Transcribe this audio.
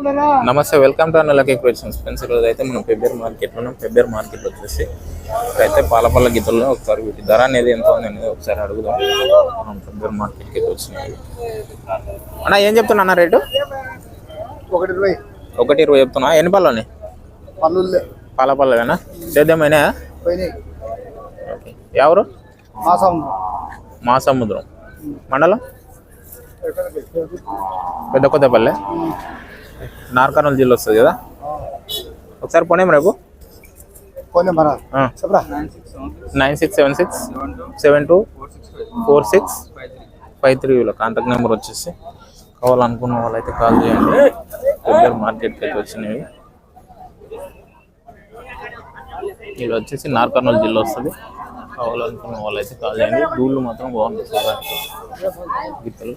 నమస్తే, welcome to అన్నలకి questions friends. ఈరోజు అయితే మనం పెబ్బేరు మార్కెట్లో ఉన్నాం. పెబ్బేరు మార్కెట్ వచ్చేసి ఇక్కడైతే పాలపల్ల గీతల్లో ఒకసారి వీటి ధర అనేది ఎంత ఉంది అనేది ఒకసారి అడుగుదాం. మనం పెబ్బేరు మార్కెట్కి అయితే వచ్చినాయి అన్న. ఏం చెప్తున్నా అన్న రేటు? 1.20 చెప్తున్నా. ఎన్ని పళ్ళు ఉన్నాయి? పాలపల్లవేనా? సేద్యమైనా? ఓకే. ఎవరు? మా సముద్రం మండలం పెద్ద కొత్తపల్లె, నార్కర్నూలు జిల్లా వస్తుంది కదా. ఒకసారి పోనేం రేపు 9676724653 కాంటాక్ట్ నెంబర్ వచ్చేసి. కావాలనుకున్న వాళ్ళైతే కాల్ చేయండి. పెబ్బేరు మార్కెట్కి అయితే వచ్చినవి. ఇది వచ్చేసి నార్కర్నూలు జిల్లా వస్తుంది. కావాలనుకున్న వాళ్ళైతే కాల్ చేయండి. దూళ్ళు మాత్రం బాగుంటుంది చూడడానికి. గీతలు